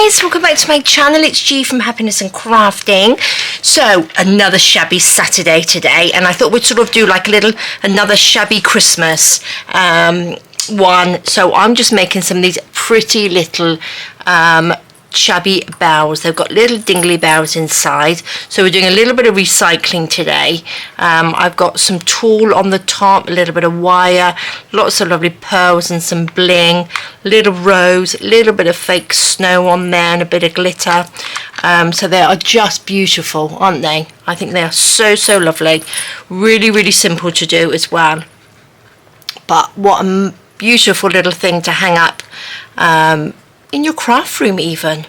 guys, welcome back to my channel. It's G from Happiness and Crafting. So another shabby Saturday today, and I thought we'd sort of do like another shabby Christmas one. So I'm just making some of these pretty little shabby bows. They've got little dingly bows inside, so we're doing a little bit of recycling today. I've got some tulle on the top, a little bit of wire, lots of lovely pearls and some bling, little rose, a little bit of fake snow on there and a bit of glitter. So they are just beautiful, aren't they? I think they are so lovely. Really simple to do as well, but what a beautiful little thing to hang up in your craft room even.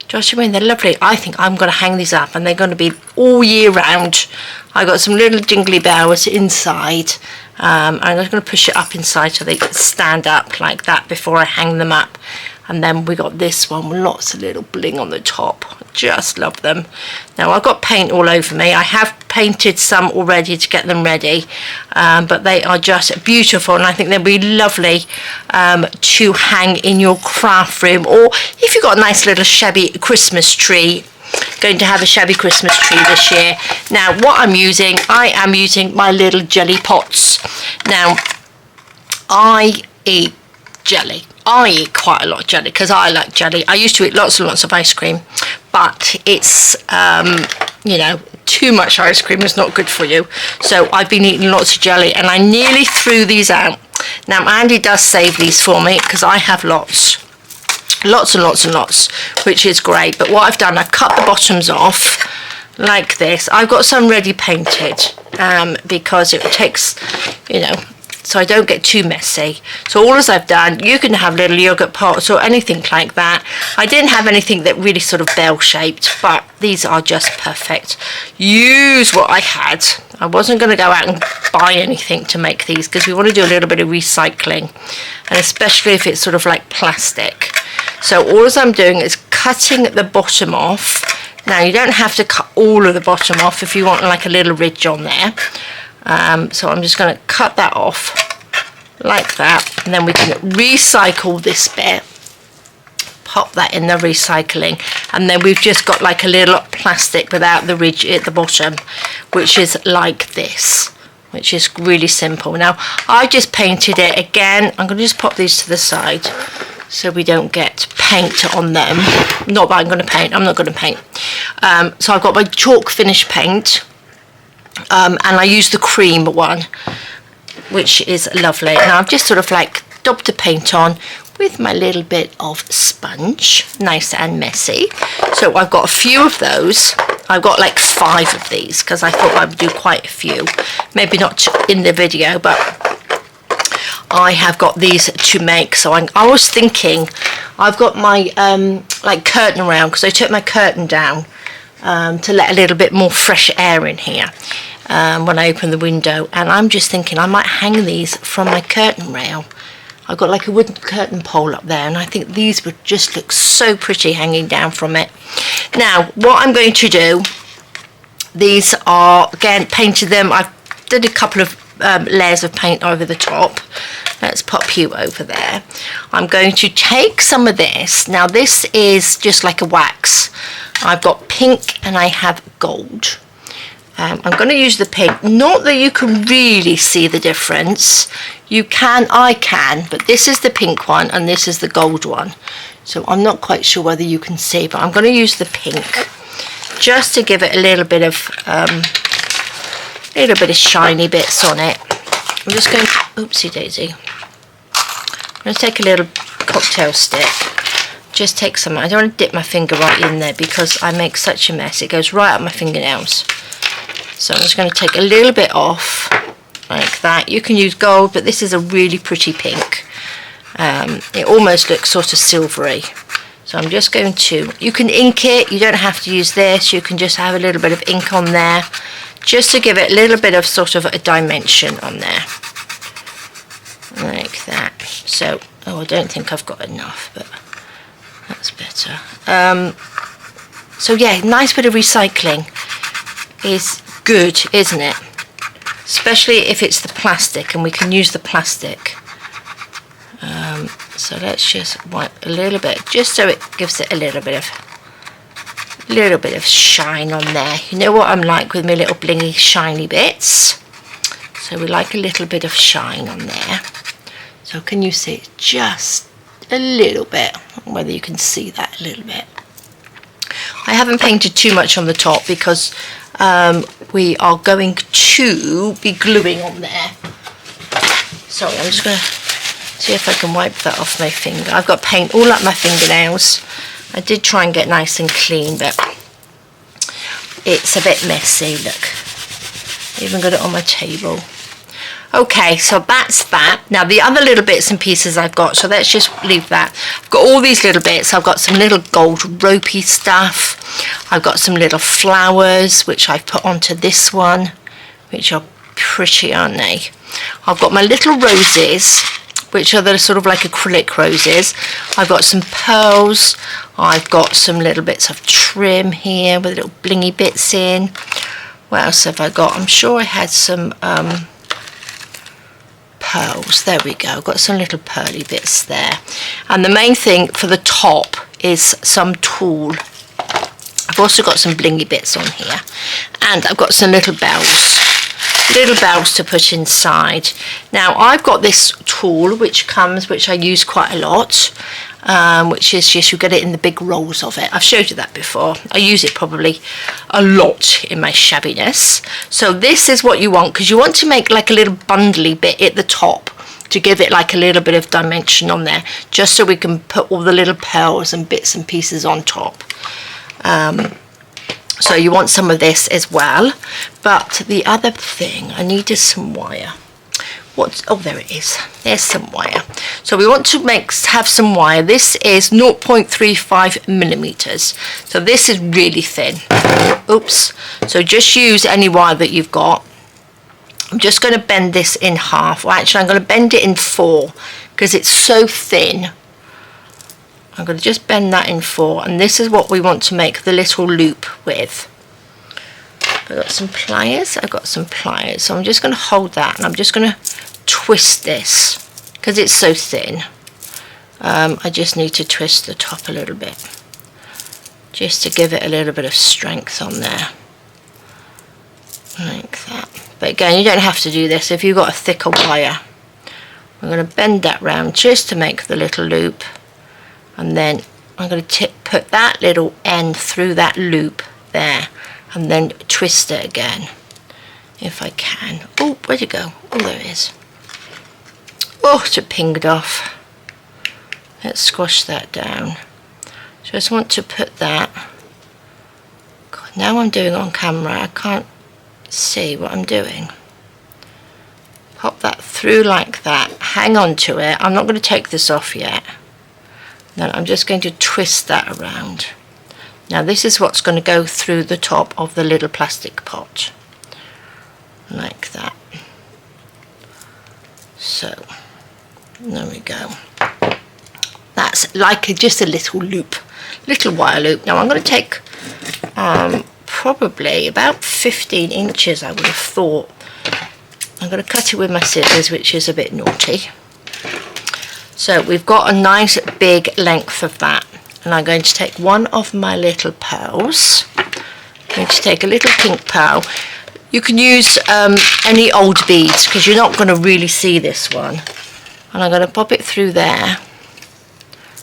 Josh, I mean, they're lovely. I think I'm going to hang these up and they're going to be all year round. I got some little jingly bows inside, and I'm just going to push it up inside so they stand up like that before I hang them up. And then we got this one with lots of little bling on the top. Just love them. Now I've got paint all over me. I have painted some already to get them ready, but they are just beautiful, and I think they'll be lovely to hang in your craft room, or if you've got a nice little shabby Christmas tree. Going to have a shabby Christmas tree this year. Now what I am using my little jelly pots. Now I eat jelly. I eat quite a lot of jelly because I like jelly. I used to eat lots and lots of ice cream, but it's you know, too much ice cream is not good for you. So I've been eating lots of jelly, and I nearly threw these out. Now Andy does save these for me because I have lots and lots, which is great. But what I've done, I've cut the bottoms off like this. I've got some ready painted because it takes, you know, so I don't get too messy. So all as I've done, you can have little yogurt pots or anything like that. I didn't have anything that really sort of bell shaped, but these are just perfect. Use what I had. I wasn't going to go out and buy anything to make these because we want to do a little bit of recycling, and especially if it's sort of like plastic. So all as I'm doing is cutting the bottom off. Now you don't have to cut all of the bottom off if you want like a little ridge on there. So I'm just going to cut that off like that, and then we can recycle this bit, pop that in the recycling, and then we've just got like a little plastic without the ridge at the bottom, which is like this, which is really simple. Now I just painted it again. I'm going to just pop these to the side so we don't get paint on them. Not that I'm going to paint, I'm not going to paint. So I've got my chalk finish paint. And I use the cream one, which is lovely. Now I've just sort of like daubed the paint on with my little bit of sponge, nice and messy. So I've got a few of those. I've got like 5 of these because I thought I would do quite a few. Maybe not in the video, but I have got these to make. So I was thinking, I've got my like curtain around because I took my curtain down to let a little bit more fresh air in here when I open the window, and I'm just thinking I might hang these from my curtain rail. I've got like a wooden curtain pole up there, and I think these would just look so pretty hanging down from it. Now what I'm going to do, these are, again, painted them. I've did a couple of layers of paint over the top. Let's pop you over there. I'm going to take some of this. Now this is just like a wax. I've got pink and I have gold. I'm going to use the pink. Not that you can really see the difference. You can, I can, but this is the pink one and this is the gold one. So I'm not quite sure whether you can see, but I'm going to use the pink just to give it a little bit of shiny bits on it. I'm just going to, oopsie daisy. I'm going to take a little cocktail stick. Just take some. I don't want to dip my finger right in there because I make such a mess. It goes right up my fingernails. So I'm just going to take a little bit off like that. You can use gold, but this is a really pretty pink. It almost looks sort of silvery. So I'm just going to, you can ink it. You don't have to use this. You can just have a little bit of ink on there just to give it a little bit of sort of a dimension on there. Like that. So, oh, I don't think I've got enough, but that's better. So yeah, nice bit of recycling is good, isn't it? Especially if it's the plastic, and we can use the plastic. So let's just wipe a little bit, just so it gives it a little bit of shine on there. You know what I'm like with my little blingy shiny bits. So we like a little bit of shine on there. So can you see it? Just a little bit, whether you can see that a little bit. I haven't painted too much on the top because we are going to be gluing on there. Sorry, I'm just going to see if I can wipe that off my finger. I've got paint all up my fingernails. I did try and get nice and clean, but it's a bit messy. Look, I even got it on my table. Okay, so that's that. Now the other little bits and pieces I've got, so let's just leave that. I've got all these little bits. I've got some little gold ropey stuff. I've got some little flowers, which I've put onto this one, which are pretty, aren't they? I've got my little roses, which are the sort of like acrylic roses. I've got some pearls. I've got some little bits of trim here with little blingy bits in. What else have I got? I'm sure I had some pearls. There we go. Got some little pearly bits there. And the main thing for the top is some tulle. I've also got some blingy bits on here, and I've got some little bells to put inside. Now I've got this tulle which I use quite a lot, which is just, you get it in the big rolls of it. I've showed you that before. I use it probably a lot in my shabbiness. So this is what you want, because you want to make like a little bundly bit at the top to give it like a little bit of dimension on there, just so we can put all the little pearls and bits and pieces on top. So you want some of this as well. But the other thing I needed some wire. Oh, there it is. There's some wire. So we want to have some wire. This is 0.35 millimeters. So this is really thin. Oops. So just use any wire that you've got. I'm just going to bend this in half. Well, actually, I'm going to bend it in 4 because it's so thin. I'm going to just bend that in 4, and this is what we want to make the little loop with. I've got some pliers. So I'm just going to hold that, and I'm just going to twist this because it's so thin. I just need to twist the top a little bit just to give it a little bit of strength on there, like that. But again, you don't have to do this if you've got a thicker wire. I'm going to bend that round just to make the little loop, and then I'm going to put that little end through that loop there, and then twist it again if I can. Oh, where'd it go? Oh, there it is. Oh, it's pinged off. Let's squash that down. Just want to put that. God, now I'm doing it on camera. I can't see what I'm doing. Pop that through like that. Hang on to it. I'm not going to take this off yet. Then I'm just going to twist that around. Now this is what's going to go through the top of the little plastic pot, like that. So there we go. That's like just a little loop, little wire loop. Now I'm going to take probably about 15 inches, I would have thought. I'm going to cut it with my scissors, which is a bit naughty. So we've got a nice big length of that, and I'm going to take one of my little pearls. I'm going to take a little pink pearl. You can use any old beads because you're not going to really see this one. And I'm going to pop it through there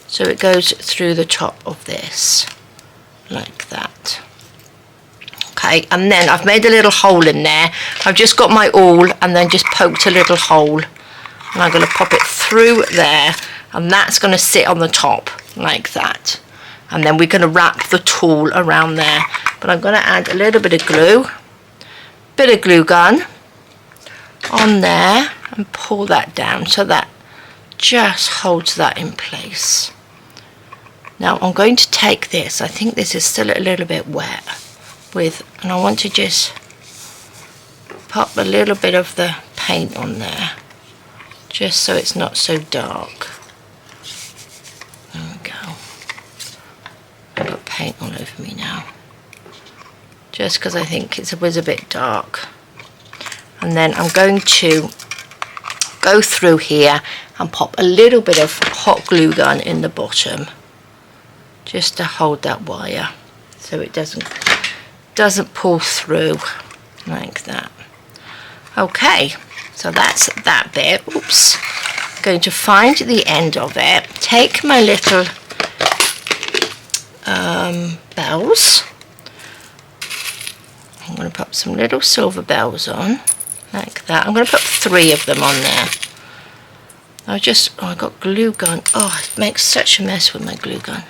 so it goes through the top of this, like that. Okay, and then I've made a little hole in there. I've just got my awl and then just poked a little hole. And I'm going to pop it through there, and that's going to sit on the top like that. And then we're going to wrap the tulle around there. But I'm going to add a little bit of glue, bit of glue gun on there, and pull that down so that just holds that in place. Now I'm going to take this. I think this is still a little bit wet and I want to just pop a little bit of the paint on there, just so it's not so dark. There we go. I've got paint all over me now, just because I think it was a bit dark. And then I'm going to go through here and pop a little bit of hot glue gun in the bottom just to hold that wire so it doesn't pull through like that. Okay, so that's that bit. Oops. I'm going to find the end of it, take my little bells. I'm going to put some little silver bells on like that. I'm going to put 3 of them on there. I got glue gun. Oh, it makes such a mess with my glue gun.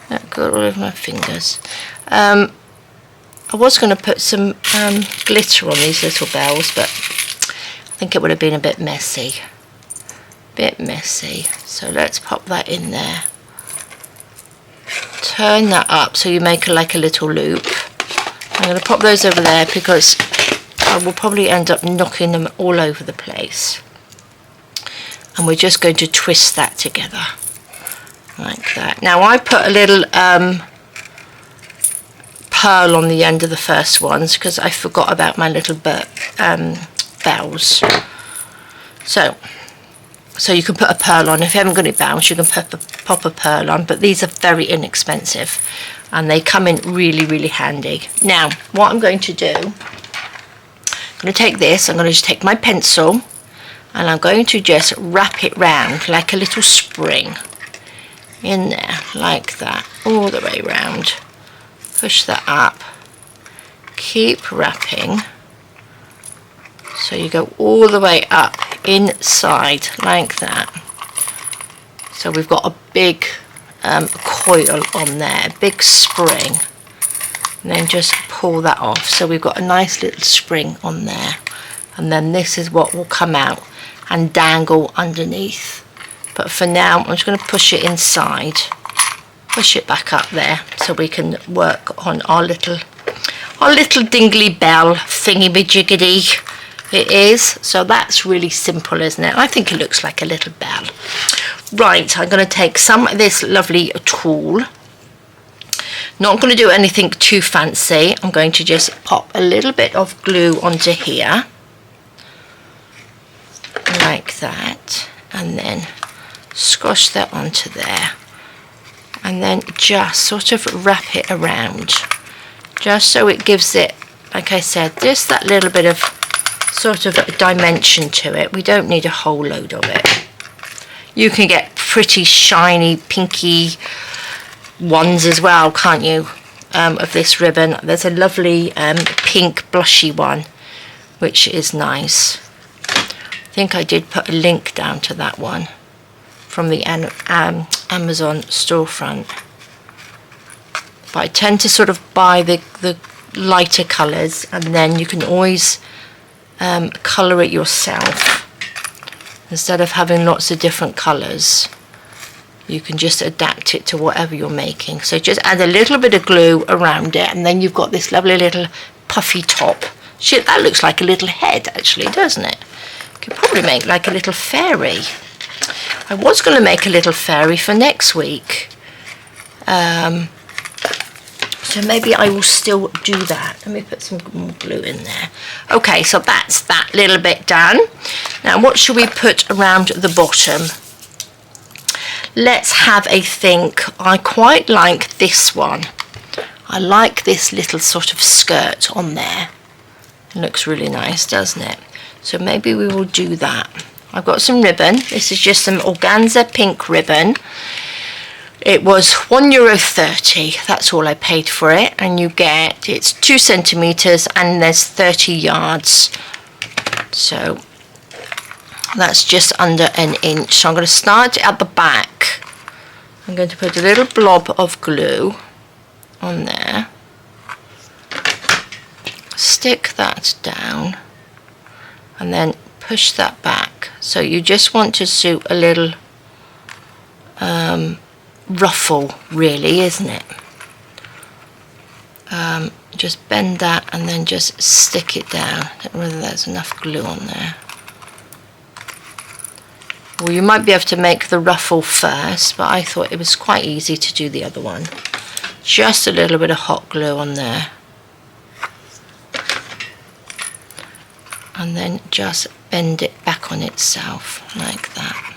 That got all over my fingers. I was going to put some glitter on these little bells, but I think it would have been a bit messy. So let's pop that in there. Turn that up so you make like a little loop. I'm going to pop those over there because I will probably end up knocking them all over the place. And we're just going to twist that together like that. Now I put a little pearl on the end of the first ones because I forgot about my little bells. So you can put a pearl on. If you haven't got any bells, you can pop a pearl on, but these are very inexpensive and they come in really, really handy. Now what I'm going to do, I'm going to take this, I'm going to just take my pencil and I'm going to just wrap it round like a little spring in there like that, all the way round. Push that up, keep wrapping so you go all the way up inside like that. So we've got a big coil on there, big spring, and then just pull that off so we've got a nice little spring on there, and then this is what will come out and dangle underneath. But for now I'm just going to push it inside, push it back up there so we can work on our little dingly bell thingy-majiggy it is. So that's really simple, isn't it? I think it looks like a little bell. Right, I'm going to take some of this lovely tulle. Not going to do anything too fancy. I'm going to just pop a little bit of glue onto here like that, and then squash that onto there, and then just sort of wrap it around just so it gives it, like I said, just that little bit of sort of dimension to it. We don't need a whole load of it. You can get pretty shiny pinky ones as well, can't you, of this ribbon. There's a lovely pink blushy one which is nice. I think I did put a link down to that one from the Amazon storefront, but I tend to sort of buy the lighter colours, and then you can always colour it yourself. Instead of having lots of different colours, you can just adapt it to whatever you're making. So just add a little bit of glue around it, and then you've got this lovely little puffy top. Shit, that looks like a little head actually, doesn't it? Could probably make like a little fairy. I was going to make a little fairy for next week, so maybe I will still do that. Let me put some more glue in there. Okay, so that's that little bit done. Now what should we put around the bottom? Let's have a think. I quite like this one. I like this little sort of skirt on there. It looks really nice, doesn't it? So maybe we will do that. I've got some ribbon. This is just some organza pink ribbon. It was €1.30. That's all I paid for it. And you get, it's 2 centimeters and there's 30 yards. So that's just under an inch. So I'm going to start at the back. I'm going to put a little blob of glue on there. Stick that down. And then push that back. So you just want to suit a little ruffle, really, isn't it? Just bend that and then just stick it down. I don't know whether there's enough glue on there. Well, you might be able to make the ruffle first, but I thought it was quite easy to do the other one. Just a little bit of hot glue on there. And then just bend it back on itself like that.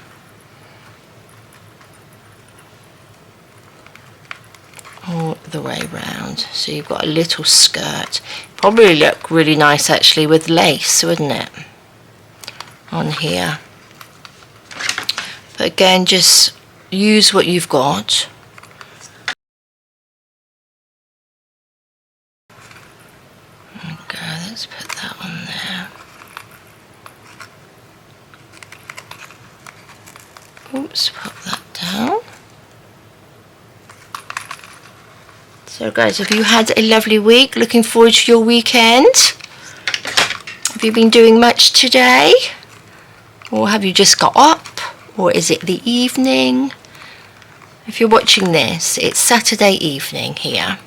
all the way round. So you've got a little skirt. Probably look really nice actually with lace, wouldn't it? On here. But again, just use what you've got. Okay, let's put that on there. Oops, pop that down. So guys, have you had a lovely week? Looking forward to your weekend? Have you been doing much today? Or have you just got up? Or is it the evening? If you're watching this, it's Saturday evening here.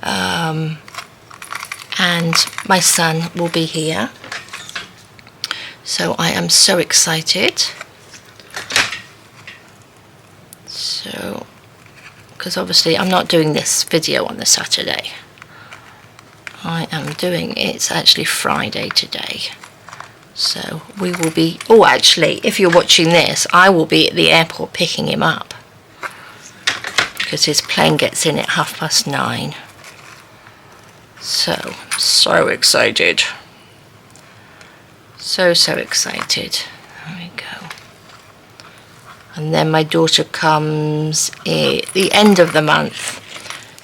And my son will be here. So I am so excited. So, because obviously I'm not doing this video on the Saturday. I am doing, it's actually Friday today. So we will be, oh actually, if you're watching this, I will be at the airport picking him up. Because his plane gets in at 9:30. So excited. So excited. There we go. And then my daughter comes at the end of the month.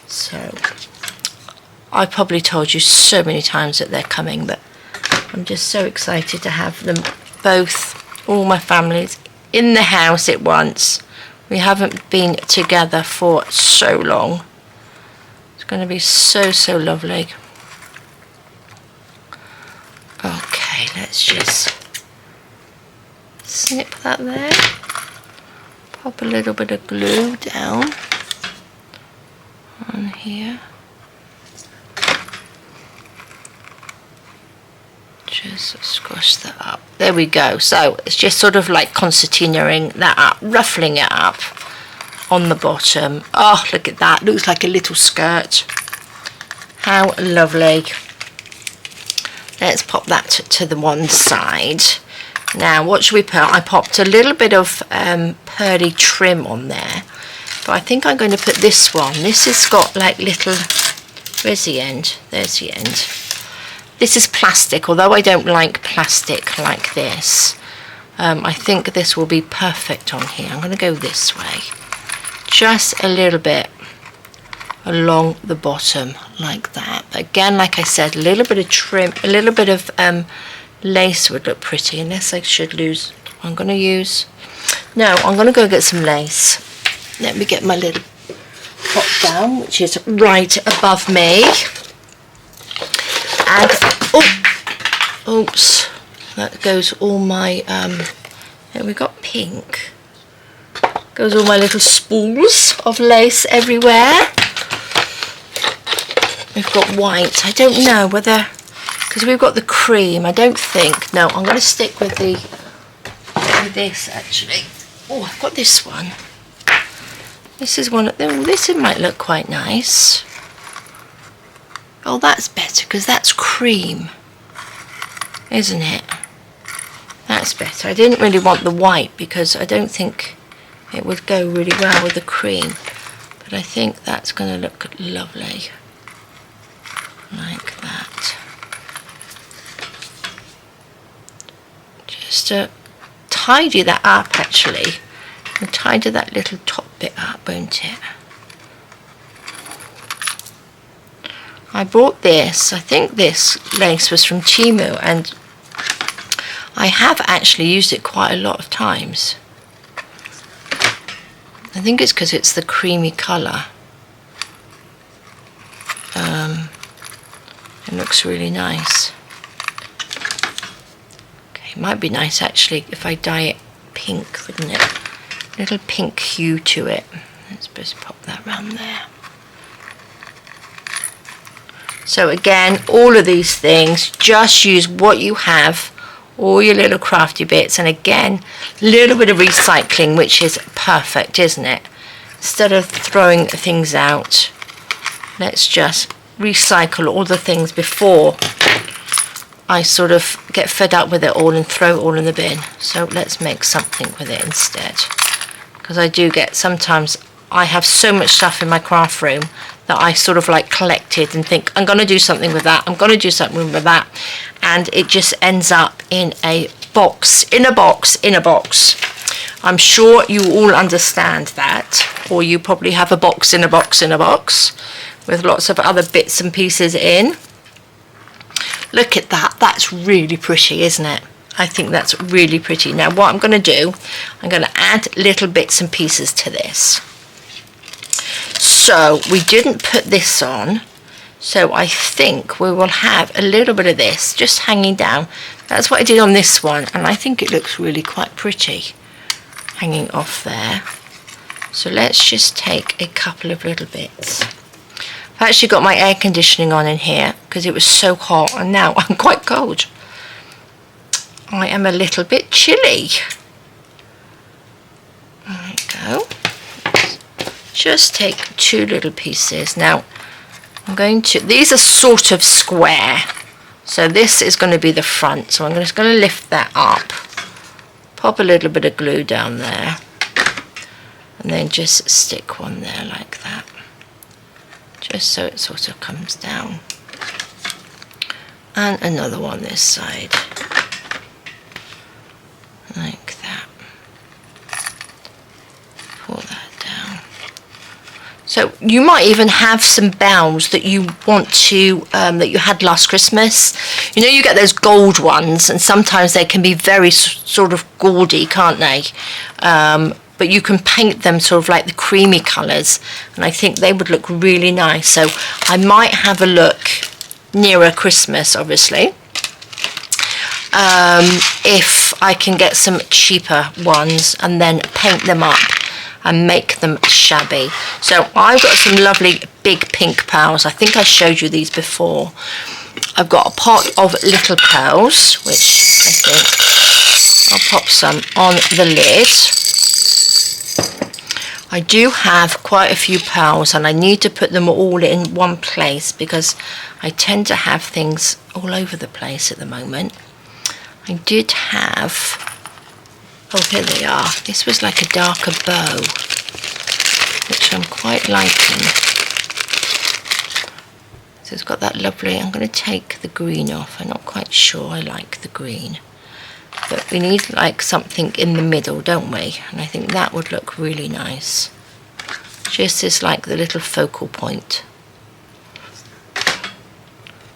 So I probably told you so many times that they're coming, but I'm just so excited to have them both, all my families, in the house at once. We haven't been together for so long. It's going to be so lovely. Okay, let's just snip that there. Pop a little bit of glue down on here. Just squash that up. There we go. So it's just sort of like concertinaing that up, ruffling it up on the bottom. Oh, look at that. Looks like a little skirt. How lovely. Let's pop that to the one side. Now, what should we put? I popped a little bit of pearly trim on there. But I think I'm going to put this one. This has got like little... Where's the end? There's the end. This is plastic, although I don't like plastic like this. I think this will be perfect on here. I'm going to go this way. Just a little bit along the bottom like that. But again, like I said, a little bit of trim, a little bit of lace would look pretty, unless I should lose. I'm going to use... No, I'm going to go get some lace. Let me get my little pot down, which is right above me. And, oh, oops, that goes all my, there we got pink. Goes all my little spools of lace everywhere. We've got white. I don't know whether, because we've got the cream, I don't think. No, I'm going to stick with the, with this actually. Oh, I've got this one. This is one, oh, this might look quite nice. Oh, that's better because that's cream, isn't it? That's better. I didn't really want the white because I don't think it would go really well with the cream. But I think that's going to look lovely. Like that. Just to tidy that up actually. And tidy that little top bit up, won't it? I bought this, I think this lace was from Temu, and I have actually used it quite a lot of times. I think it's because it's the creamy colour. It looks really nice. Okay, it might be nice actually if I dye it pink, wouldn't it? A little pink hue to it. Let's just pop that round there. So again, all of these things, just use what you have, all your little crafty bits, and again, a little bit of recycling, which is perfect, isn't it? Instead of throwing things out, let's just recycle all the things before I sort of get fed up with it all and throw it all in the bin. So let's make something with it instead. Because I do get, sometimes I have so much stuff in my craft room that I sort of like collected and think, I'm going to do something with that, I'm going to do something with that, and it just ends up in a box, in a box, in a box. I'm sure you all understand that, or you probably have a box in a box in a box with lots of other bits and pieces in. Look at that, that's really pretty, isn't it? I think that's really pretty. Now what I'm going to do, I'm going to add little bits and pieces to this. So we didn't put this on, so I think we will have a little bit of this just hanging down. That's what I did on this one, and I think it looks really quite pretty hanging off there. So let's just take a couple of little bits. I've actually got my air conditioning on in here because it was so hot, and now I'm quite cold. I am a little bit chilly. There we go. Just take two little pieces. Now I'm going to, these are sort of square, so this is going to be the front, so I'm just going to lift that up, pop a little bit of glue down there, and then just stick one there like that, just so it sort of comes down, and another one this side like that. Pull that down. So you might even have some bells that you want to, that you had last Christmas. You know, you get those gold ones, and sometimes they can be very sort of gaudy, can't they? But you can paint them sort of like the creamy colours, and I think they would look really nice. So I might have a look nearer Christmas, obviously, if I can get some cheaper ones and then paint them up and make them shabby. So I've got some lovely big pink pearls. I think I showed you these before. I've got a pot of little pearls, which I think I'll pop some on the lid. I do have quite a few pearls, and I need to put them all in one place because I tend to have things all over the place at the moment. I did have, oh, here they are. This was like a darker bow, which I'm quite liking. So it's got that lovely, I'm going to take the green off. I'm not quite sure I like the green. But we need like something in the middle, don't we? And I think that would look really nice. Just as like the little focal point.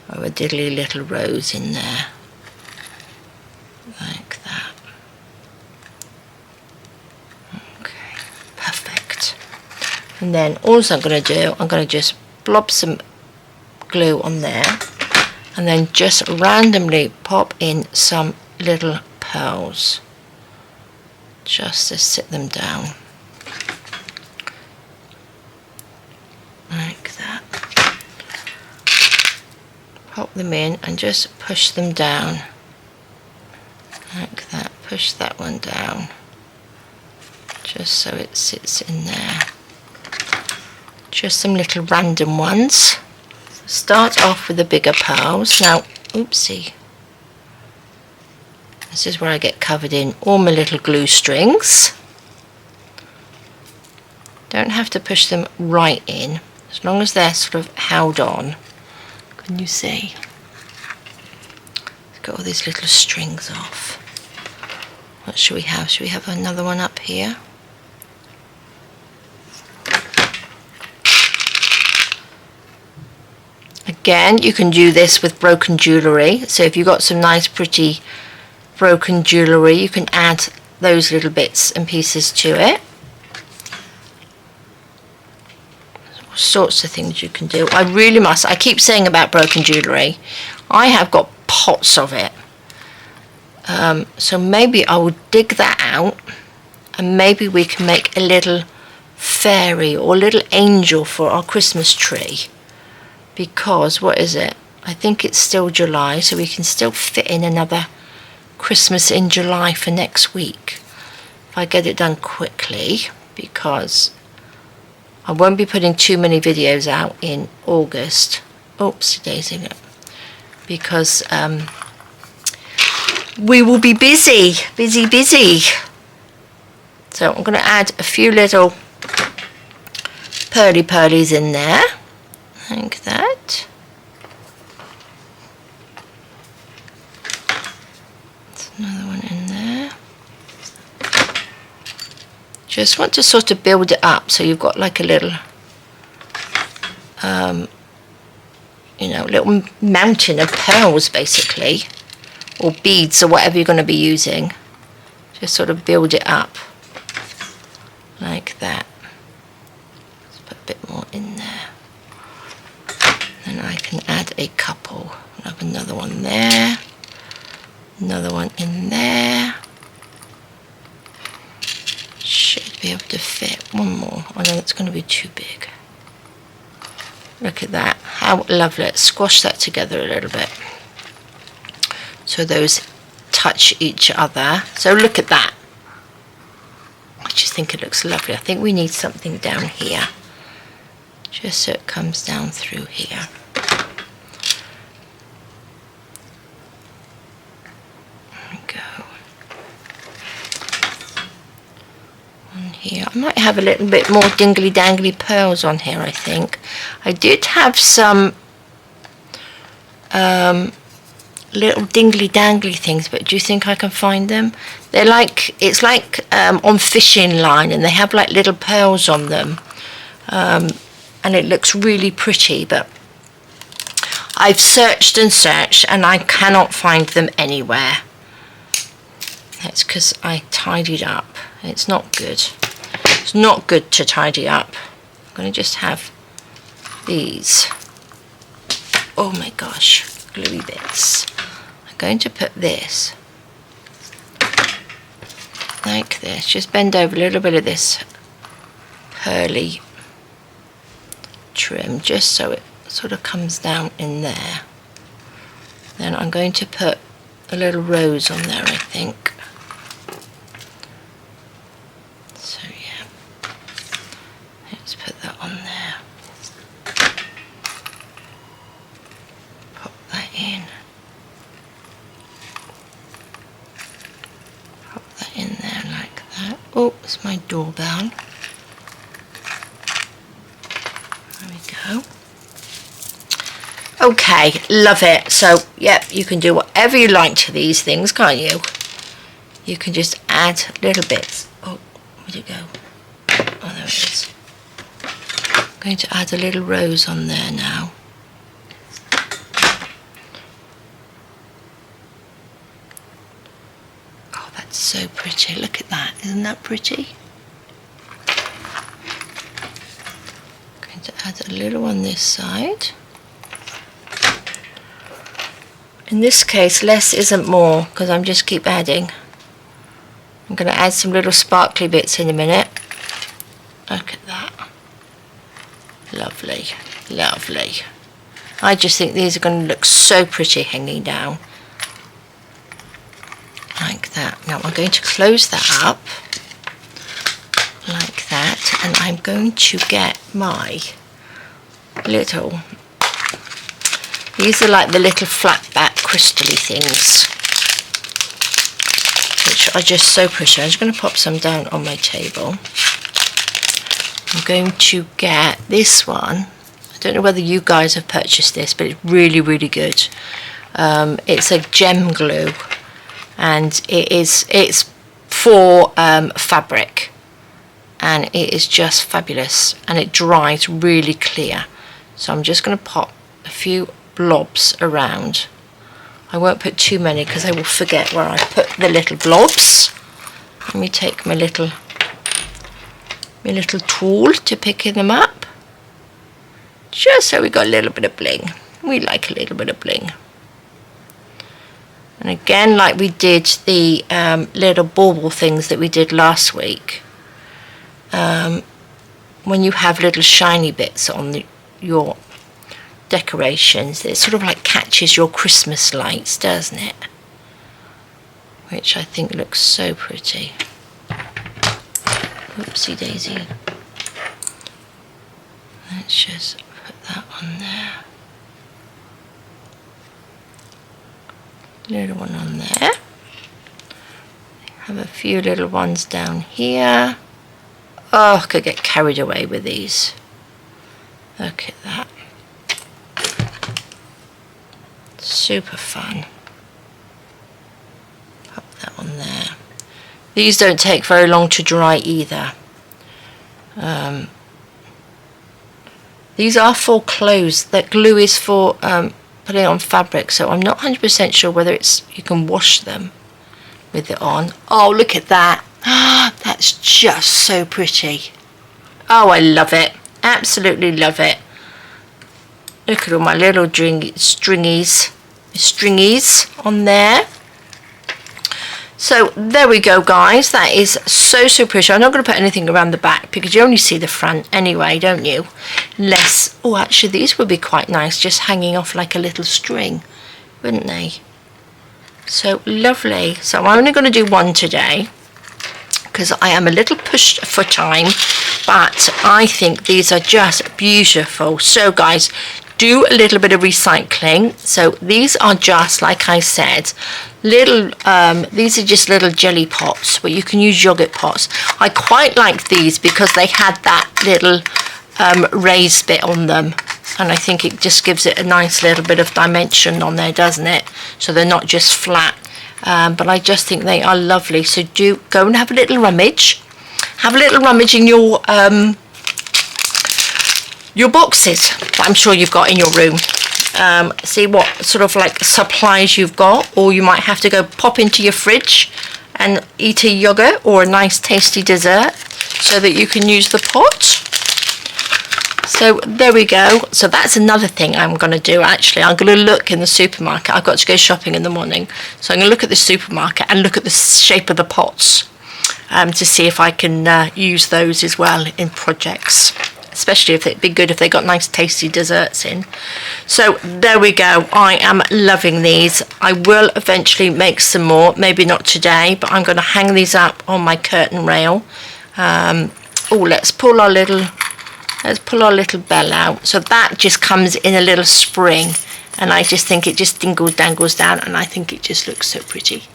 Or a diddly little rose in there. Like that. Okay, perfect. And then all I'm going to do, I'm going to just blob some glue on there, and then just randomly pop in some little pearls, just to sit them down. Like that. Pop them in and just push them down. Like that, push that one down, just so it sits in there. Just some little random ones. Start off with the bigger pearls. Now, oopsie. This is where I get covered in all my little glue strings. Don't have to push them right in, as long as they're sort of held on. Can you see? Got all these little strings off. What should we have? Should we have another one up here? Again, you can do this with broken jewellery. So if you've got some nice pretty broken jewellery, you can add those little bits and pieces to it. All sorts of things you can do. I really must. I keep saying about broken jewellery. I have got pots of it. So maybe I will dig that out, and maybe we can make a little fairy or a little angel for our Christmas tree. Because, what is it? I think it's still July, so we can still fit in another Christmas in July for next week. If I get it done quickly, because I won't be putting too many videos out in August. Oopsie daisy. Because we will be busy. So I'm going to add a few little pearlies in there, like that. There's another one in there. Just want to sort of build it up so you've got like a little, you know, little mountain of pearls basically, or beads or whatever you're going to be using. Just sort of build it up like that. Let's put a bit more in there. Then I can add a couple. I'll have another one there, another one in there. Should be able to fit one more. I know it's going to be too big. Look at that, how lovely. Let's squash that together a little bit so those touch each other. So look at that. I just think it looks lovely. I think we need something down here, just so it comes down through here. There we go. On here, I might have a little bit more dingly dangly pearls on here. I think I did have some little dingly dangly things, but do you think I can find them? They're like, it's like on fishing line, and they have like little pearls on them, and it looks really pretty, but I've searched and searched and I cannot find them anywhere. That's because I tidied up. It's not good. It's not good to tidy up. I'm going to just have these, oh my gosh, gluey bits. I'm going to put this like this. Just bend over a little bit of this pearly trim just so it sort of comes down in there. Then I'm going to put a little rose on there, I think. So yeah, let's put that on there. Pop that in. Pop that in there like that. Oh, it's my doorbell. There we go. Okay, love it. So, yep, you can do whatever you like to these things, can't you? You can just add little bits. Oh, where'd it go? Oh, there it is. I'm going to add a little rose on there now. Oh, that's so pretty. Look at that. Isn't that pretty? I'm going to add a little on this side. In this case, less isn't more, because I'm just keep adding. I'm going to add some little sparkly bits in a minute. Look at that. Lovely, lovely. I just think these are going to look so pretty hanging down. Like that. Now I'm going to close that up. Like that. And I'm going to get my little... These are like the little flat back crystally things, which are just so pretty. I'm just going to pop some down on my table. I'm going to get this one. I don't know whether you guys have purchased this, but it's really, really good. It's a gem glue, and it's for fabric, and it is just fabulous, and it dries really clear. So I'm just going to pop a few blobs around. I won't put too many because I will forget where I put the little blobs. Let me take my little tool to pick them up, just so we got a little bit of bling. We like a little bit of bling. And again, like we did the little bauble things that we did last week, when you have little shiny bits on your decorations, it sort of like catches your Christmas lights, doesn't it? Which I think looks so pretty. Oopsie daisy. Let's just put that on there. Little one on there. Have a few little ones down here. Oh, I could get carried away with these. Look at that. Super fun. Pop that on there. These don't take very long to dry either. These are for clothes. That glue is for putting on fabric, so I'm not 100% sure whether you can wash them with it on. Oh, look at that. That's just so pretty. Oh, I love it. Absolutely love it. Look at all my little stringies on there. So there we go, guys. That is so pretty. I'm not going to put anything around the back because you only see the front anyway, don't you? Unless, oh, actually these would be quite nice, just hanging off like a little string, wouldn't they? So lovely. So I'm only going to do one today because I am a little pushed for time, but I think these are just beautiful. So guys, do a little bit of recycling. So these are just, like I said, little these are just little jelly pots, but you can use yogurt pots. I quite like these because they had that little raised bit on them, and I think it just gives it a nice little bit of dimension on there, doesn't it? So they're not just flat, but I just think they are lovely. So do go and have a little rummage. Have a little rummage in your boxes that I'm sure you've got in your room. See what sort of like supplies you've got, or you might have to go pop into your fridge and eat a yogurt or a nice tasty dessert so that you can use the pot. So there we go. So that's another thing I'm going to do. Actually, I'm going to look in the supermarket. I've got to go shopping in the morning, so I'm going to look at the supermarket and look at the shape of the pots to see if I can use those as well in projects, especially if it'd be good if they got nice tasty desserts in. So there we go. I am loving these. I will eventually make some more, maybe not today, but I'm going to hang these up on my curtain rail. Oh, let's pull our little bell out. So that just comes in a little spring, and I just think it just dangles down, and I think it just looks so pretty.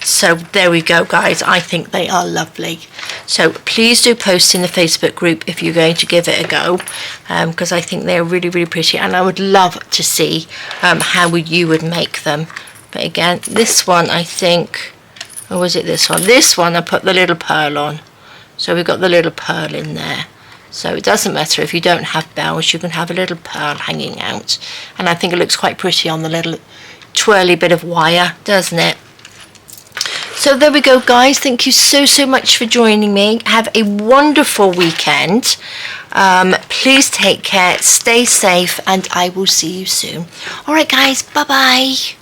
So there we go, guys. I think they are lovely. So please do post in the Facebook group if you're going to give it a go, because I think they're really pretty, and I would love to see how you would make them. But again, this one I think, or was it this one? This one I put the little pearl on, so we've got the little pearl in there. So it doesn't matter if you don't have bells, you can have a little pearl hanging out, and I think it looks quite pretty on the little twirly bit of wire, doesn't it? So there we go, guys. Thank you so much for joining me. Have a wonderful weekend. Please take care, stay safe, and I will see you soon. All right, guys, bye-bye.